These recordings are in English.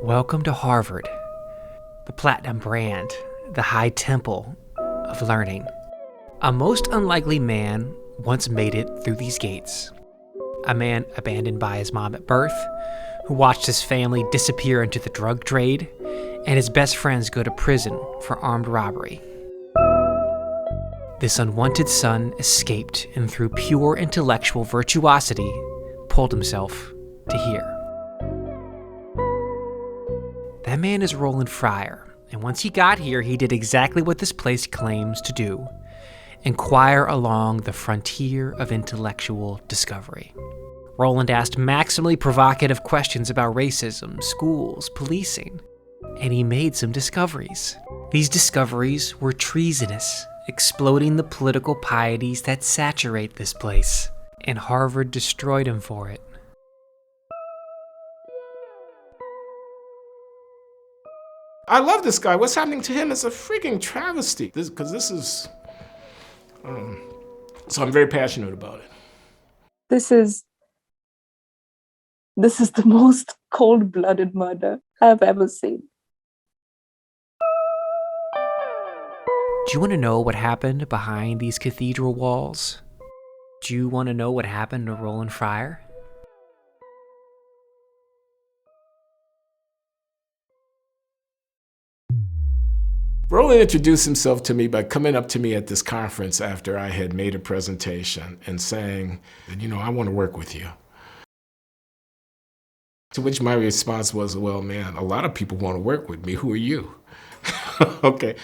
Welcome to Harvard, the platinum brand, the high temple of learning. A most unlikely man once made it through these gates. A man abandoned by his mom at birth, who watched his family disappear into the drug trade, and his best friends go to prison for armed robbery. This unwanted son escaped and through pure intellectual virtuosity pulled himself to here. That man is Roland Fryer, and once he got here, he did exactly what this place claims to do: inquire along the frontier of intellectual discovery. Roland asked maximally provocative questions about racism, schools, policing, and he made some discoveries. These discoveries were treasonous, exploding the political pieties that saturate this place, and Harvard destroyed him for it. I love this guy. What's happening to him is a freaking travesty. So I'm very passionate about it. This is the most cold-blooded murder I've ever seen. Do you want to know what happened behind these cathedral walls? Do you want to know what happened to Roland Fryer? Roland introduced himself to me by coming up to me at this conference after I had made a presentation and saying, I want to work with you. To which my response was, well, man, a lot of people want to work with me. Who are you? Okay.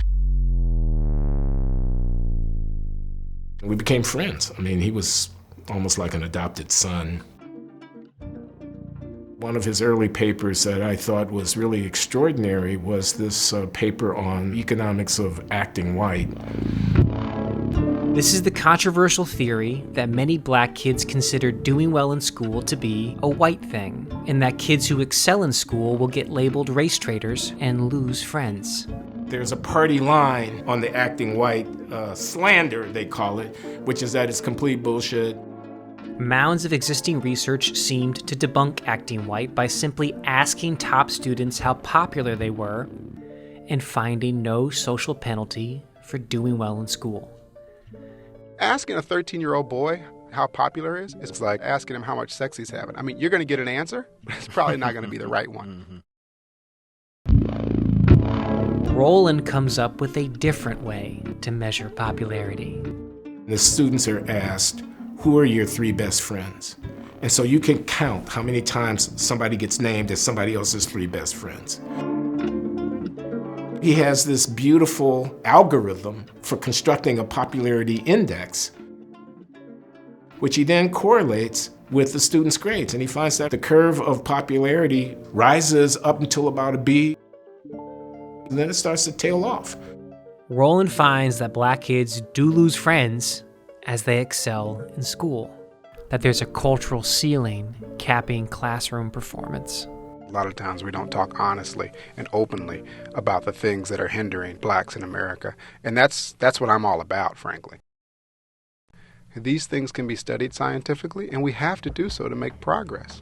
We became friends. He was almost like an adopted son. One of his early papers that I thought was really extraordinary was this paper on economics of acting white. This is the controversial theory that many black kids consider doing well in school to be a white thing, and that kids who excel in school will get labeled race traitors and lose friends. There's a party line on the acting white slander, they call it, which is that it's complete bullshit. Mounds of existing research seemed to debunk acting white by simply asking top students how popular they were and finding no social penalty for doing well in school. Asking a 13-year-old boy how popular he is, it's like asking him how much sex he's having. You're going to get an answer, but it's probably not going to be the right one. Roland comes up with a different way to measure popularity. The students are asked, who are your 3 best friends? And so you can count how many times somebody gets named as somebody else's 3 best friends. He has this beautiful algorithm for constructing a popularity index, which he then correlates with the students' grades. And he finds that the curve of popularity rises up until about a B, and then it starts to tail off. Roland finds that black kids do lose friends as they excel in school, that there's a cultural ceiling capping classroom performance. A lot of times we don't talk honestly and openly about the things that are hindering blacks in America, and that's what I'm all about, frankly. These things can be studied scientifically, and we have to do so to make progress.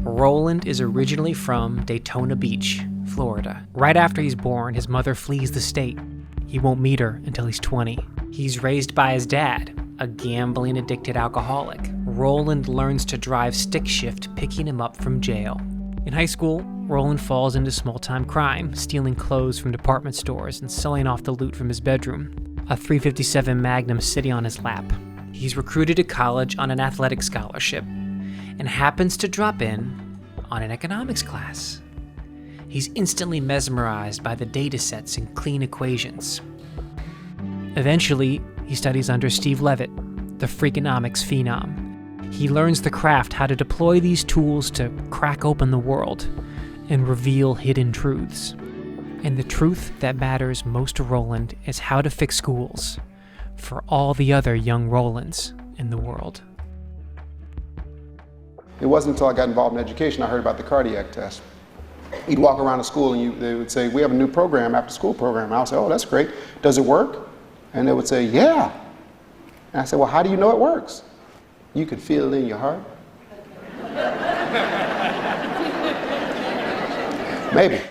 Roland is originally from Daytona Beach, Florida. Right after he's born, his mother flees the state. He won't meet her until he's 20. He's raised by his dad, a gambling-addicted alcoholic. Roland learns to drive stick shift, picking him up from jail. In high school, Roland falls into small-time crime, stealing clothes from department stores and selling off the loot from his bedroom, a .357 Magnum sitting on his lap. He's recruited to college on an athletic scholarship and happens to drop in on an economics class. He's instantly mesmerized by the data sets and clean equations. Eventually, he studies under Steve Levitt, the Freakonomics phenom. He learns the craft how to deploy these tools to crack open the world and reveal hidden truths. And the truth that matters most to Roland is how to fix schools for all the other young Rolands in the world. It wasn't until I got involved in education I heard about the cardiac test. You'd walk around the school and they would say, we have a new program, after school program. And I would say, oh, that's great. Does it work? And they would say, yeah. And I said, well, how do you know it works? You could feel it in your heart. Maybe.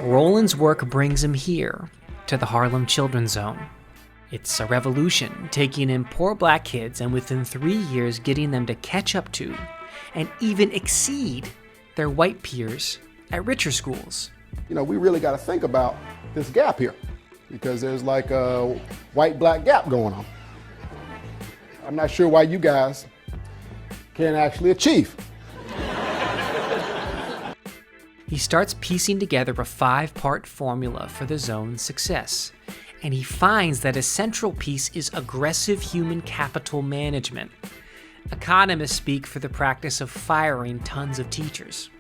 Roland's work brings him here, to the Harlem Children's Zone. It's a revolution, taking in poor black kids and within 3 years getting them to catch up to and even exceed their white peers at richer schools. You know, we really got to think about this gap here, because there's like a white-black gap going on. I'm not sure why you guys can't actually achieve. He starts piecing together a 5-part formula for the zone's success, and he finds that a central piece is aggressive human capital management. Economists speak for the practice of firing tons of teachers.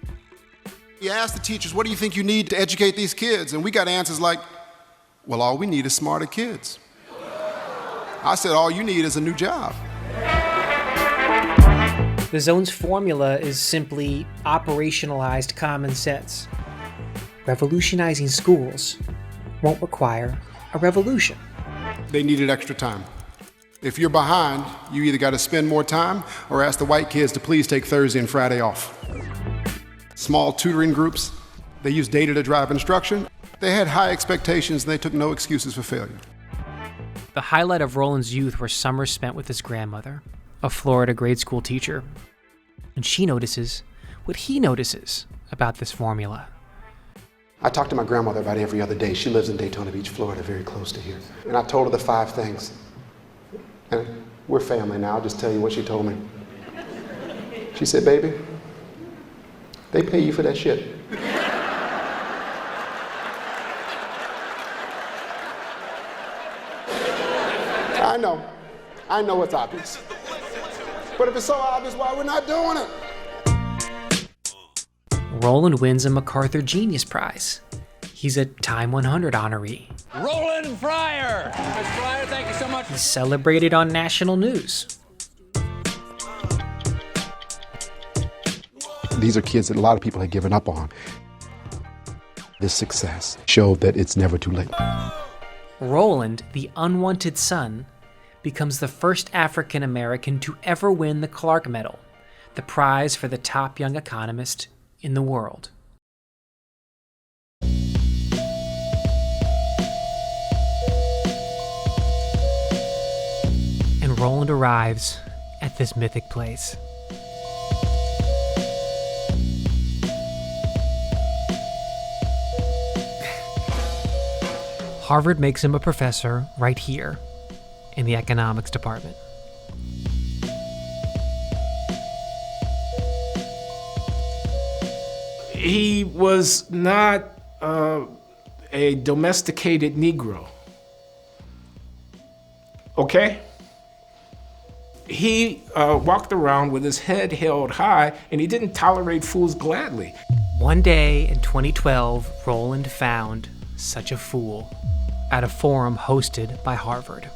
You ask the teachers, what do you think you need to educate these kids? And we got answers like, well, all we need is smarter kids. I said, all you need is a new job. The zone's formula is simply operationalized common sense. Revolutionizing schools won't require a revolution. They needed extra time. If you're behind, you either got to spend more time or ask the white kids to please take Thursday and Friday off. Small tutoring groups, they used data to drive instruction. They had high expectations and they took no excuses for failure. The highlight of Roland's youth were summers spent with his grandmother, a Florida grade school teacher. And she notices what he notices about this formula. I talk to my grandmother about every other day. She lives in Daytona Beach, Florida, very close to here. And I told her the 5 things. And we're family now. I'll just tell you what she told me. She said, baby, they pay you for that shit. I know it's obvious. But if it's so obvious, why we're not doing it? Roland wins a MacArthur Genius Prize. He's a Time 100 honoree. Roland Fryer! Mr. Fryer, thank you so much. He's celebrated on national news. These are kids that a lot of people had given up on. This success showed that it's never too late. Roland, the unwanted son, becomes the first African American to ever win the Clark Medal, the prize for the top young economist in the world. And Roland arrives at this mythic place. Harvard makes him a professor right here in the economics department. He was not a domesticated Negro. Okay? He walked around with his head held high, and he didn't tolerate fools gladly. One day in 2012, Roland found such a fool at a forum hosted by Harvard.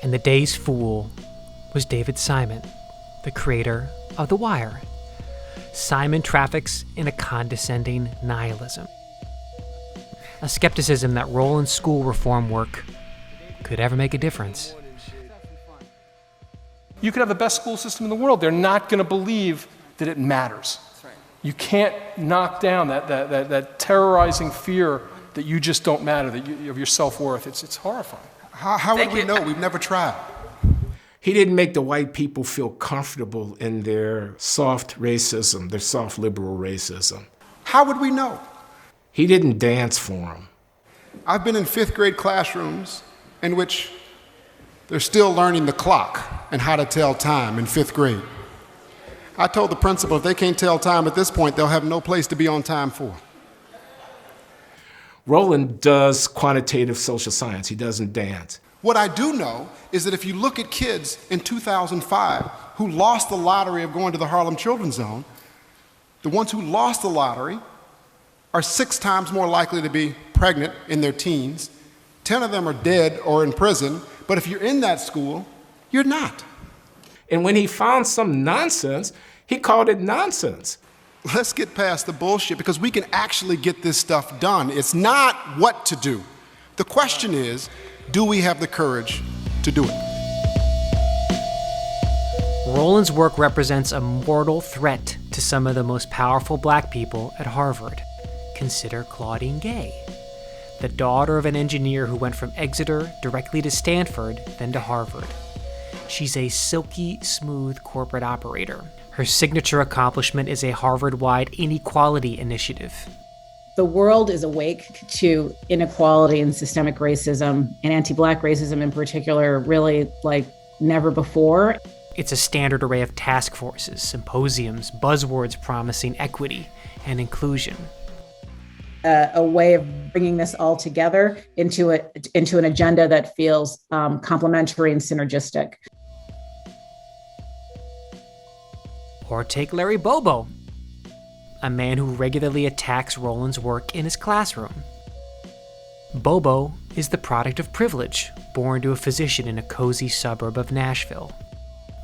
And the day's fool was David Simon, the creator of The Wire. Simon traffics in a condescending nihilism, a skepticism that Roland's school reform work could ever make a difference. You could have the best school system in the world. They're not going to believe that it matters. You can't knock down that terrorizing fear that you just don't matter, of your self-worth. It's horrifying. How would we know? We've never tried. He didn't make the white people feel comfortable in their soft racism, their soft liberal racism. How would we know? He didn't dance for them. I've been in 5th grade classrooms in which they're still learning the clock and how to tell time in 5th grade. I told the principal if they can't tell time at this point, they'll have no place to be on time for. Roland does quantitative social science. He doesn't dance. What I do know is that if you look at kids in 2005 who lost the lottery of going to the Harlem Children's Zone, the ones who lost the lottery are 6 times more likely to be pregnant in their teens. 10 of them are dead or in prison. But if you're in that school, you're not. And when he found some nonsense, he called it nonsense. Let's get past the bullshit because we can actually get this stuff done. It's not what to do. The question is, do we have the courage to do it? Roland's work represents a mortal threat to some of the most powerful black people at Harvard. Consider Claudine Gay, the daughter of an engineer who went from Exeter directly to Stanford, then to Harvard. She's a silky smooth corporate operator. Her signature accomplishment is a Harvard-wide inequality initiative. The world is awake to inequality and systemic racism, and anti-Black racism in particular, really like never before. It's a standard array of task forces, symposiums, buzzwords promising equity and inclusion. A way of bringing this all together into an agenda that feels complementary and synergistic. Or take Larry Bobo, a man who regularly attacks Roland's work in his classroom. Bobo is the product of privilege, born to a physician in a cozy suburb of Nashville.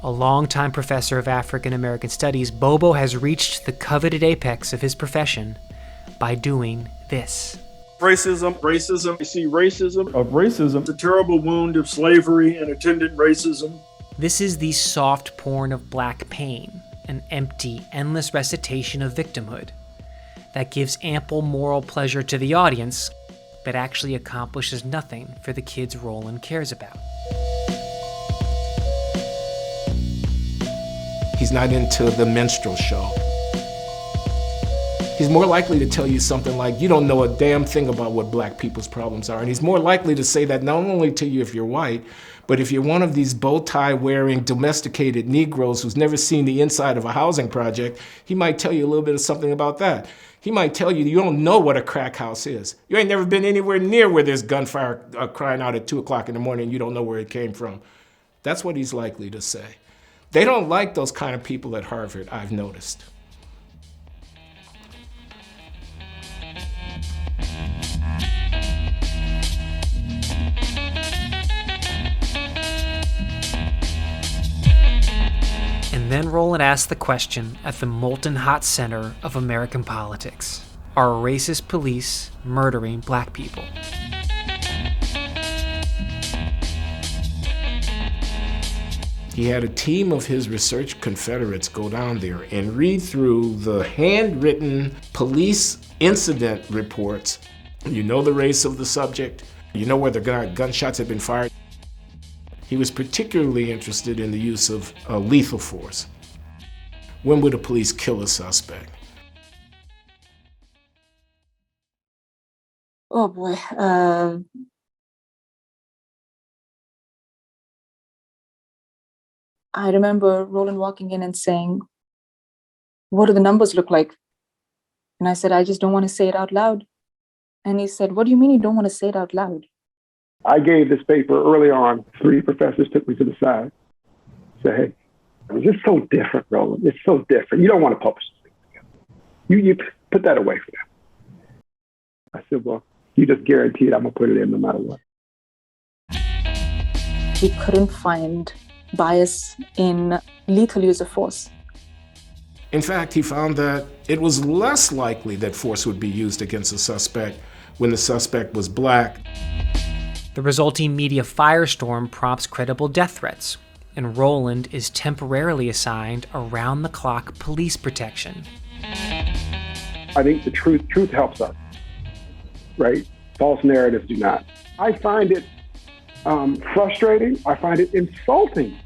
A longtime professor of African American studies, Bobo has reached the coveted apex of his profession by doing this. Racism. You see racism. The terrible wound of slavery and attendant racism. This is the soft porn of black pain, an empty, endless recitation of victimhood that gives ample moral pleasure to the audience, but actually accomplishes nothing for the kids Roland cares about. He's not into the minstrel show. He's more likely to tell you something like, you don't know a damn thing about what black people's problems are. And he's more likely to say that not only to you if you're white, but if you're one of these bow tie wearing domesticated Negroes who's never seen the inside of a housing project, he might tell you a little bit of something about that. He might tell you don't know what a crack house is. You ain't never been anywhere near where there's gunfire crying out at 2 o'clock in the morning and you don't know where it came from. That's what he's likely to say. They don't like those kind of people at Harvard, I've noticed. And then Roland asked the question at the molten hot center of American politics. Are racist police murdering black people? He had a team of his research confederates go down there and read through the handwritten police incident reports. You know the race of the subject. You know where the gunshots had been fired. He was particularly interested in the use of lethal force. When would the police kill a suspect? Oh boy. I remember Roland walking in and saying, "What do the numbers look like?" And I said, "I just don't want to say it out loud." And he said, "What do you mean you don't want to say it out loud?" I gave this paper early on. 3 professors took me to the side. Said, "Hey, it's so different, Roland. It's so different. You don't want to publish this thing together. You put that away for now." I said, "Well, you just guaranteed I'm going to put it in no matter what." He couldn't find bias in lethal use of force. In fact, he found that it was less likely that force would be used against a suspect when the suspect was black. The resulting media firestorm prompts credible death threats, and Roland is temporarily assigned around-the-clock police protection. I think the truth helps us, right? False narratives do not. I find it frustrating. I find it insulting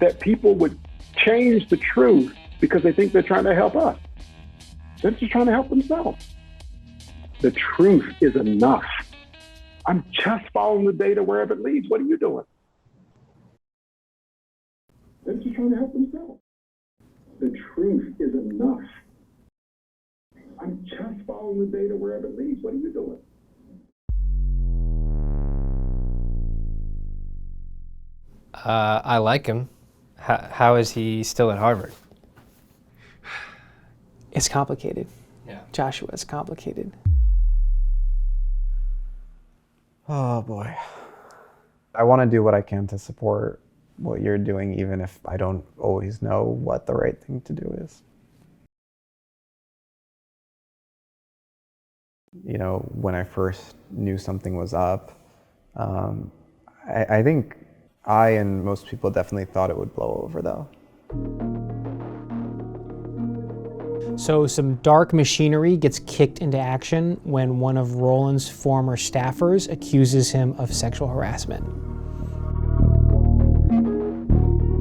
that people would change the truth because they think they're trying to help us. They're just trying to help themselves. The truth is enough. I'm just following the data wherever it leads. What are you doing? They're just trying to help themselves. The truth is enough. I'm just following the data wherever it leads. What are you doing? I like him. How is he still at Harvard? It's complicated. Yeah. Joshua, it's complicated. Oh boy. I want to do what I can to support what you're doing, even if I don't always know what the right thing to do is. You know, when I first knew something was up, I think I and most people definitely thought it would blow over though. So some dark machinery gets kicked into action when one of Roland's former staffers accuses him of sexual harassment.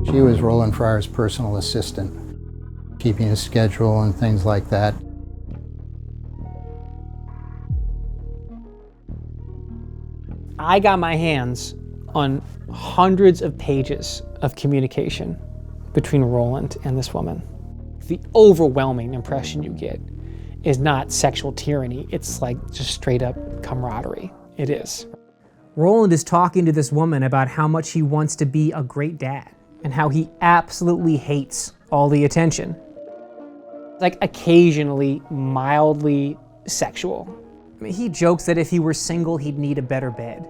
She was Roland Fryer's personal assistant, keeping his schedule and things like that. I got my hands on hundreds of pages of communication between Roland and this woman. The overwhelming impression you get is not sexual tyranny, it's like just straight up camaraderie. It is. Roland is talking to this woman about how much he wants to be a great dad and how he absolutely hates all the attention. Like occasionally mildly sexual. I mean, he jokes that if he were single, he'd need a better bed.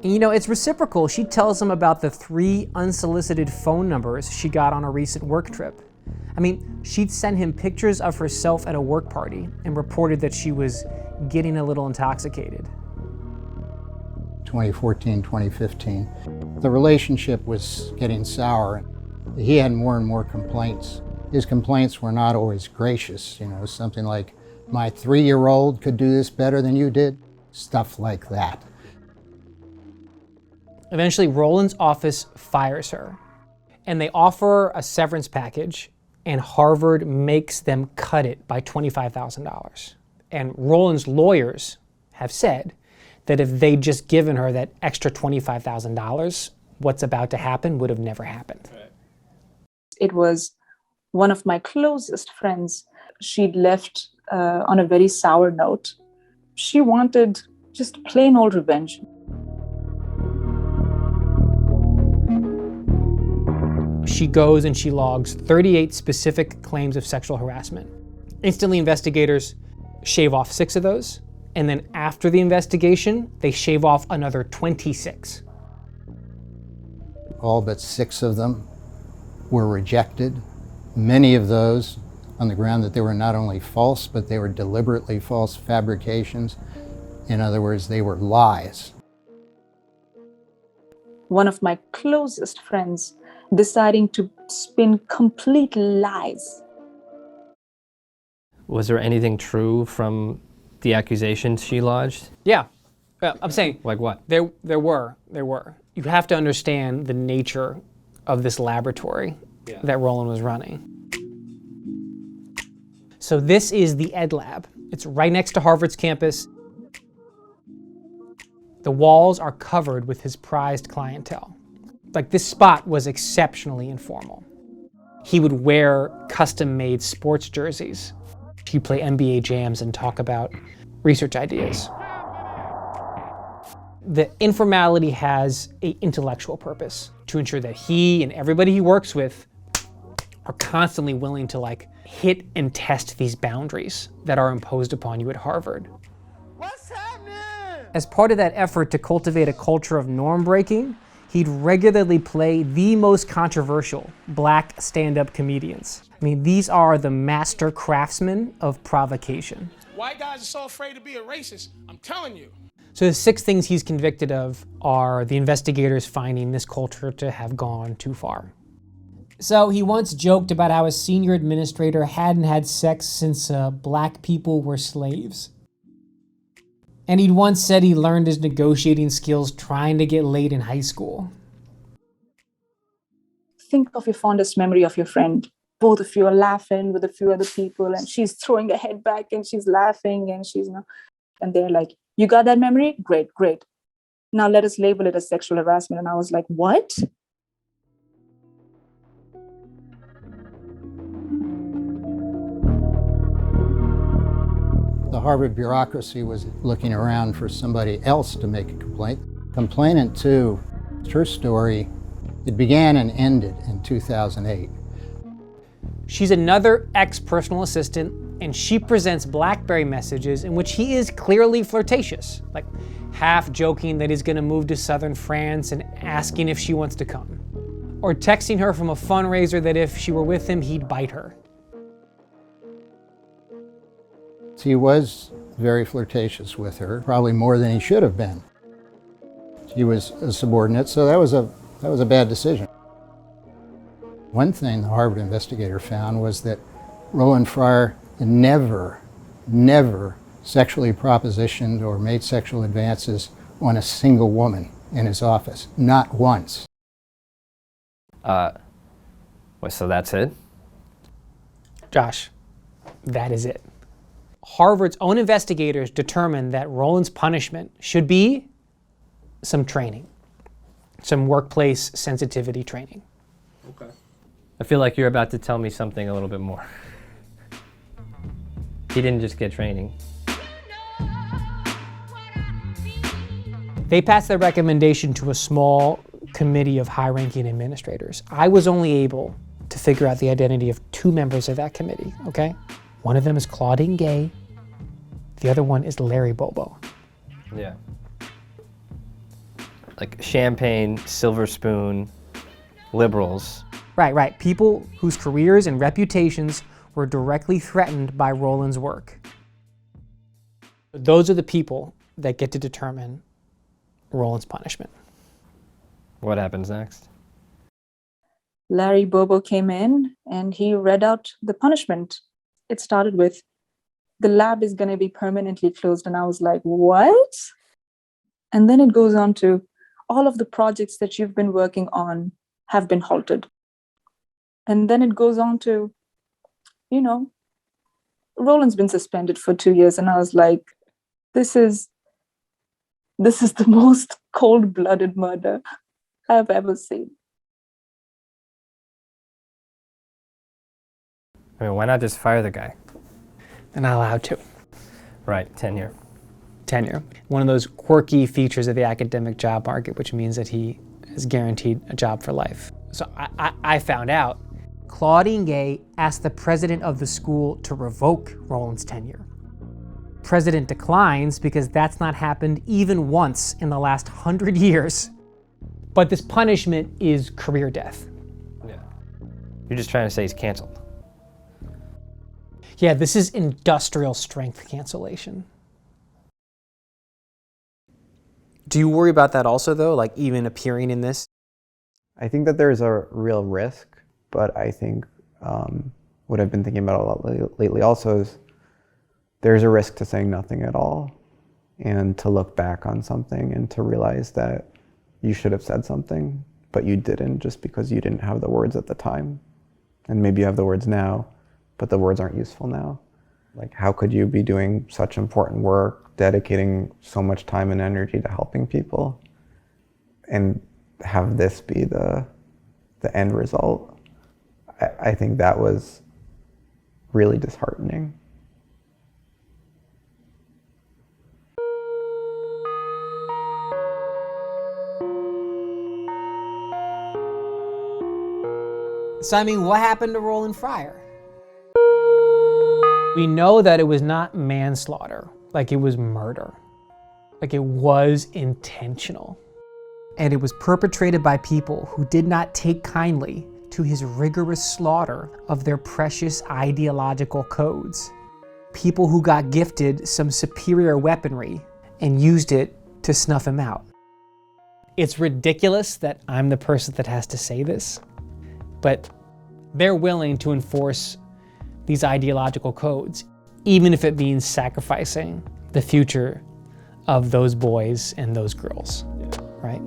And you know, it's reciprocal. She tells him about the 3 unsolicited phone numbers she got on a recent work trip. I mean, she'd sent him pictures of herself at a work party and reported that she was getting a little intoxicated. 2014, 2015, the relationship was getting sour. He had more and more complaints. His complaints were not always gracious, you know, something like, my 3-year-old could do this better than you did, stuff like that. Eventually, Roland's office fires her, and they offer a severance package, and Harvard makes them cut it by $25,000. And Roland's lawyers have said that if they'd just given her that extra $25,000, what's about to happen would have never happened. It was one of my closest friends. She'd left on a very sour note. She wanted just plain old revenge. She goes and she logs 38 specific claims of sexual harassment. Instantly, investigators shave off 6 of those, and then after the investigation, they shave off another 26. All but 6 of them were rejected. Many of those on the ground that they were not only false, but they were deliberately false fabrications. In other words, they were lies. One of my closest friends deciding to spin complete lies. Was there anything true from the accusations she lodged? Yeah, I'm saying. Like what? There were. You have to understand the nature of this laboratory that Roland was running. So this is the Ed Lab. It's right next to Harvard's campus. The walls are covered with his prized clientele. Like, this spot was exceptionally informal. He would wear custom-made sports jerseys. He'd play NBA jams and talk about research ideas. The informality has an intellectual purpose to ensure that he and everybody he works with are constantly willing to hit and test these boundaries that are imposed upon you at Harvard. What's happening? As part of that effort to cultivate a culture of norm breaking, he'd regularly play the most controversial Black stand-up comedians. I mean, these are the master craftsmen of provocation. White guys are so afraid to be a racist, I'm telling you. So the 6 things he's convicted of are the investigators finding this culture to have gone too far. So he once joked about how a senior administrator hadn't had sex since Black people were slaves. And he'd once said he learned his negotiating skills trying to get laid in high school. Think of your fondest memory of your friend. Both of you are laughing with a few other people, and she's throwing her head back and she's laughing and she's, and they're like, you got that memory? Great, great. Now let us label it as sexual harassment. And I was like, what? The Harvard bureaucracy was looking around for somebody else to make a complaint. Complainant 2, her story, it began and ended in 2008. She's another ex-personal assistant, and she presents BlackBerry messages in which he is clearly flirtatious, like half joking that he's gonna move to southern France and asking if she wants to come, or texting her from a fundraiser that if she were with him, he'd bite her. He was very flirtatious with her, probably more than he should have been. He was a subordinate, so that was a bad decision. One thing the Harvard investigator found was that Roland Fryer never sexually propositioned or made sexual advances on a single woman in his office. Not once. So that's it? Josh, that is it. Harvard's own investigators determined that Roland's punishment should be some training, some workplace sensitivity training. Okay. I feel like you're about to tell me something a little bit more. He didn't just get training. They passed their recommendation to a small committee of high-ranking administrators. I was only able to figure out the identity of 2 members of that committee, okay? One of them is Claudine Gay. The other one is Larry Bobo. Yeah. Like champagne, silver spoon, liberals. Right. People whose careers and reputations were directly threatened by Roland's work. Those are the people that get to determine Roland's punishment. What happens next? Larry Bobo came in and he read out the punishment. It started with, the lab is going to be permanently closed. And I was like, what? And then it goes on to, all of the projects that you've been working on have been halted. And then it goes on to, Roland's been suspended for 2 years. And I was like, this is the most cold-blooded murder I've ever seen. I mean, why not just fire the guy? They're not allowed to. Right, tenure. One of those quirky features of the academic job market, which means that he is guaranteed a job for life. So I found out Claudine Gay asked the president of the school to revoke Roland's tenure. President declines because that's not happened even once in the last 100 years. But this punishment is career death. Yeah. You're just trying to say he's canceled. Yeah, this is industrial strength cancellation. Do you worry about that also, though, like even appearing in this? I think that there's a real risk, but I think what I've been thinking about a lot lately also is there's a risk to saying nothing at all and to look back on something and to realize that you should have said something, but you didn't just because you didn't have the words at the time. And maybe you have the words now, but the words aren't useful now. Like, how could you be doing such important work, dedicating so much time and energy to helping people, and have this be the end result? I think that was really disheartening. So, I mean, what happened to Roland Fryer? We know that it was not manslaughter, like it was murder. Like it was intentional. And it was perpetrated by people who did not take kindly to his rigorous slaughter of their precious ideological codes. People who got gifted some superior weaponry and used it to snuff him out. It's ridiculous that I'm the person that has to say this, but they're willing to enforce these ideological codes, even if it means sacrificing the future of those boys and those girls, right?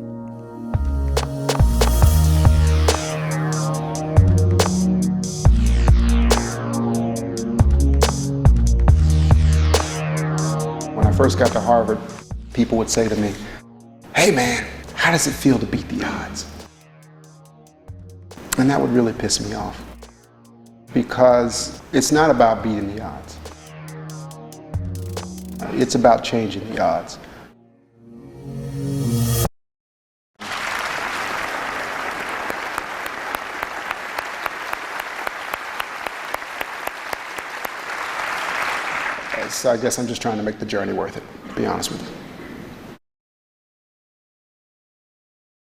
When I first got to Harvard, people would say to me, "Hey man, how does it feel to beat the odds?" And that would really piss me off, because it's not about beating the odds. It's about changing the odds. So I guess I'm just trying to make the journey worth it, to be honest with you.